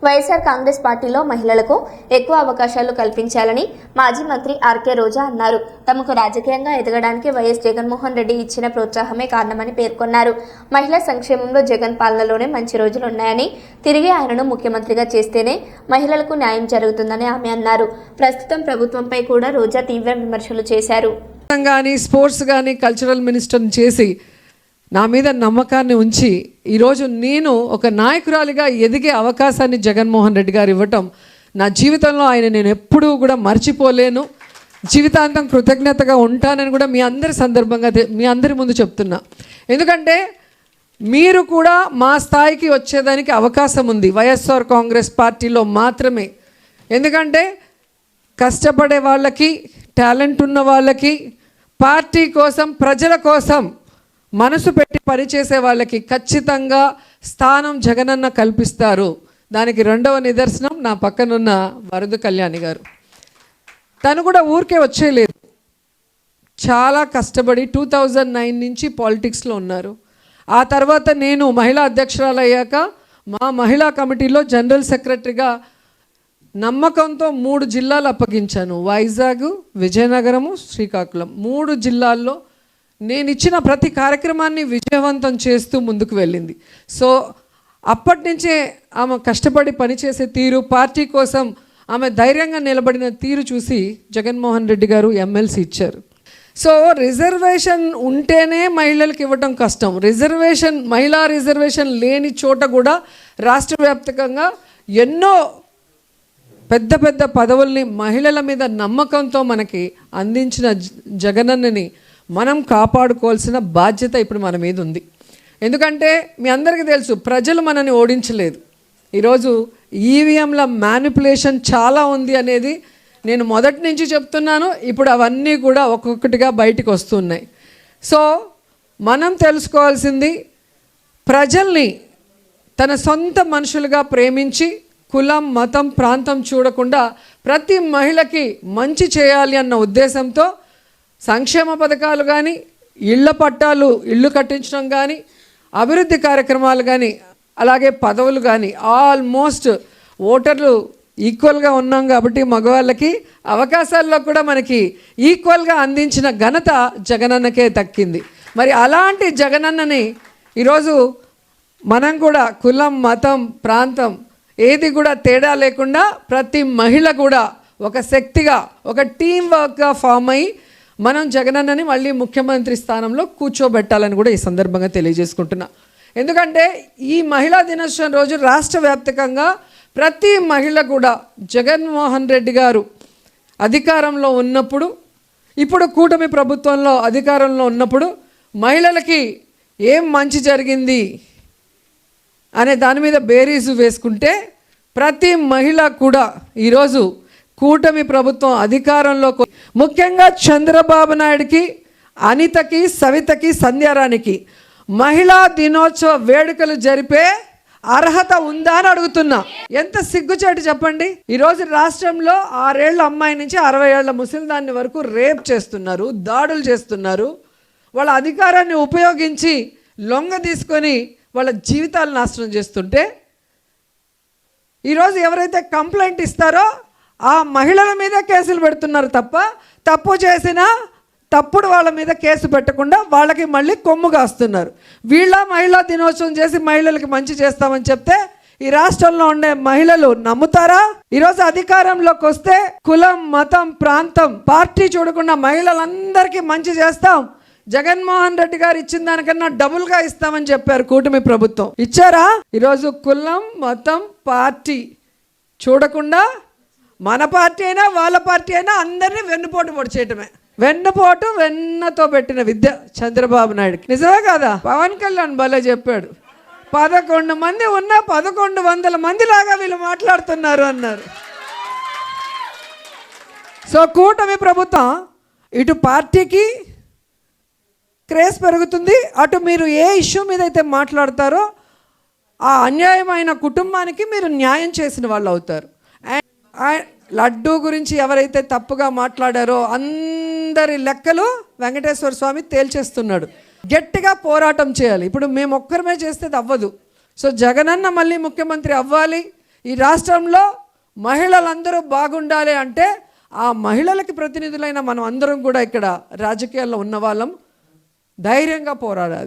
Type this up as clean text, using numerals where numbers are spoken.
వైఎస్ఆర్ కాంగ్రెస్ పార్టీలో మహిళలకు ఎక్కువ అవకాశాలు కల్పించాలని మాజీ మంత్రి ఆర్కే రోజా అన్నారు. తమకు రాజకీయంగా ఎదగడానికి వైఎస్ జగన్మోహన్ రెడ్డి ఇచ్చిన ప్రోత్సాహమే కారణమని పేర్కొన్నారు. మహిళా సంక్షేమంలో జగన్ పాలనలోనే మంచి రోజులున్నాయని, తిరిగి ఆయనను ముఖ్యమంత్రిగా చేస్తేనే మహిళలకు న్యాయం జరుగుతుందని ఆమె అన్నారు. ప్రస్తుతం ప్రభుత్వంపై కూడా రోజా తీవ్ర విమర్శలు చేశారు. స్పోర్ట్స్ కానీ కల్చరల్ మినిస్టర్ని చేసి నా మీద నమ్మకాన్ని ఉంచి ఈరోజు నేను ఒక నాయకురాలిగా ఎదిగే అవకాశాన్ని జగన్మోహన్ రెడ్డి గారు ఇవ్వటం నా జీవితంలో ఆయన నేను ఎప్పుడూ కూడా మర్చిపోలేను. జీవితాంతం కృతజ్ఞతగా ఉంటానని కూడా మీ అందరి ముందు చెప్తున్నా. ఎందుకంటే మీరు కూడా మా స్థాయికి వచ్చేదానికి అవకాశం ఉంది వైఎస్ఆర్ కాంగ్రెస్ పార్టీలో మాత్రమే. ఎందుకంటే కష్టపడే వాళ్ళకి, టాలెంట్ ఉన్న వాళ్ళకి, పార్టీ కోసం, ప్రజల కోసం మనసు పెట్టి పనిచేసే వాళ్ళకి ఖచ్చితంగా స్థానం జగనన్న కల్పిస్తారు. దానికి రెండవ నిదర్శనం నా పక్కనున్న వరద కళ్యాణి గారు. తను కూడా ఊరికే వచ్చేయలేదు, చాలా కష్టపడి 2009 నుంచి పాలిటిక్స్లో ఉన్నారు. ఆ తర్వాత నేను మహిళా అధ్యక్షురాలు అయ్యాక మా మహిళా కమిటీలో జనరల్ సెక్రటరీగా నమ్మకంతో 3 జిల్లాలు అప్పగించాను. వైజాగ్, విజయనగరము, శ్రీకాకుళం 3 జిల్లాల్లో నేను ఇచ్చిన ప్రతి కార్యక్రమాన్ని విజయవంతం చేస్తూ ముందుకు వెళ్ళింది. సో అప్పటి నుంచే ఆమె కష్టపడి పనిచేసే తీరు, పార్టీ కోసం ఆమె ధైర్యంగా నిలబడిన తీరు చూసి జగన్మోహన్ రెడ్డి గారు ఎమ్మెల్సీ ఇచ్చారు. సో రిజర్వేషన్ ఉంటేనే మహిళలకు ఇవ్వటం కష్టం. మహిళా రిజర్వేషన్ లేని చోట కూడా రాష్ట్ర వ్యాప్తంగా ఎన్నో పెద్ద పెద్ద పదవుల్ని మహిళల మీద నమ్మకంతో మనకి అందించిన జగనన్నని మనం కాపాడుకోవాల్సిన బాధ్యత ఇప్పుడు మన మీద ఉంది. ఎందుకంటే మీ అందరికీ తెలుసు, ప్రజలు మనని ఓడించలేదు. ఈరోజు ఈవీఎంల మ్యానిపులేషన్ చాలా ఉంది అనేది నేను మొదటి నుంచి చెప్తున్నాను. ఇప్పుడు అవన్నీ కూడా ఒక్కొక్కటిగా బయటికి వస్తున్నాయి. సో మనం తెలుసుకోవాల్సింది, ప్రజల్ని తన సొంత మనుషులుగా ప్రేమించి కులం, మతం, ప్రాంతం చూడకుండా ప్రతి మహిళకి మంచి చేయాలి అన్న ఉద్దేశంతో సంక్షేమ పథకాలు కానీ, ఇళ్ల పట్టాలు, ఇళ్ళు కట్టించడం కానీ, అభివృద్ధి కార్యక్రమాలు కానీ, అలాగే పదవులు కానీ, ఆల్మోస్ట్ ఓటర్లు ఈక్వల్గా ఉన్నాం కాబట్టి మగవాళ్ళకి అవకాశాల్లో కూడా మనకి ఈక్వల్గా అందించిన ఘనత జగనన్నకే దక్కింది. మరి అలాంటి జగనన్నని ఈరోజు మనం కూడా కులం, మతం, ప్రాంతం ఏది కూడా తేడా లేకుండా ప్రతి మహిళ కూడా ఒక శక్తిగా, ఒక టీం వర్క్గా ఫామ్ అయ్యి మనం జగనన్నని మళ్ళీ ముఖ్యమంత్రి స్థానంలో కూర్చోబెట్టాలని కూడా ఈ సందర్భంగా తెలియజేసుకుంటున్నా. ఎందుకంటే ఈ మహిళా దినోత్సవం రోజు రాష్ట్ర వ్యాప్తంగా ప్రతి మహిళ కూడా జగన్మోహన్ రెడ్డి గారు అధికారంలో ఉన్నప్పుడు, ఇప్పుడు కూటమి ప్రభుత్వంలో అధికారంలో ఉన్నప్పుడు మహిళలకి ఏం మంచి జరిగింది అనే దాని మీద బేరీజు వేసుకుంటే ప్రతి మహిళ కూడా ఈరోజు కూటమి ప్రభుత్వం అధికారంలో, ముఖ్యంగా చంద్రబాబు నాయుడికి, అనితకి, సవితకి, సంధ్యారానికి మహిళా దినోత్సవ వేడుకలు జరిపే అర్హత ఉందా అని అడుగుతున్నా. ఎంత సిగ్గుచేటు చెప్పండి. ఈరోజు రాష్ట్రంలో 6 ఏళ్ల అమ్మాయి నుంచి 60 ఏళ్ల ముసలిదాన్ని వరకు రేప్ చేస్తున్నారు, దాడులు చేస్తున్నారు. వాళ్ళ అధికారాన్ని ఉపయోగించి లొంగ తీసుకొని వాళ్ళ జీవితాలు నాశనం చేస్తుంటే ఈరోజు ఎవరైతే కంప్లైంట్ ఇస్తారో ఆ మహిళల మీద కేసులు పెడుతున్నారు తప్ప, తప్పు చేసినా తప్పుడు వాళ్ళ మీద కేసు పెట్టకుండా వాళ్ళకి మళ్ళీ కొమ్ము కాస్తున్నారు. వీళ్ళ మహిళా దినోత్సవం చేసి మహిళలకి మంచి చేస్తామని చెప్తే ఈ రాష్ట్రంలో ఉండే మహిళలు నమ్ముతారా? ఈరోజు అధికారంలోకి వస్తే కులం, మతం, ప్రాంతం, పార్టీ చూడకుండా మహిళలందరికీ మంచి చేస్తాం, జగన్మోహన్ రెడ్డి గారు ఇచ్చిన దానికన్నా డబుల్గా ఇస్తామని చెప్పారు కూటమి ప్రభుత్వం. ఇచ్చారా? ఈరోజు కులం, మతం, పార్టీ చూడకుండా మన పార్టీ అయినా వాళ్ళ పార్టీ అయినా అందరినీ వెన్నుపోటు పొడిచేయటమే. వెన్నతో పెట్టిన విద్య చంద్రబాబు నాయుడుకి. నిజమే కదా? పవన్ కళ్యాణ్ భలే చెప్పాడు, 11 మంది ఉన్నా 1100 మంది లాగా వీళ్ళు మాట్లాడుతున్నారు అన్నారు. సో కూటమి ప్రభుత్వం ఇటు పార్టీకి క్రేజ్ పెరుగుతుంది, అటు మీరు ఏ ఇష్యూ మీద అయితే మాట్లాడతారో ఆ అన్యాయమైన కుటుంబానికి మీరు న్యాయం చేసిన వాళ్ళు అవుతారు. లడ్డూ గురించి ఎవరైతే తప్పుగా మాట్లాడారో అందరి లెక్కలు వెంకటేశ్వర స్వామి తేల్చేస్తున్నాడు. గట్టిగా పోరాటం చేయాలి. ఇప్పుడు మేము ఒక్కరమే చేస్తే అవ్వదు. సో జగనన్న మళ్ళీ ముఖ్యమంత్రి అవ్వాలి, ఈ రాష్ట్రంలో మహిళలందరూ బాగుండాలి అంటే ఆ మహిళలకి ప్రతినిధులైన మనం అందరం కూడా ఇక్కడ రాజకీయాల్లో ఉన్న వాళ్ళం ధైర్యంగా పోరాడాలి.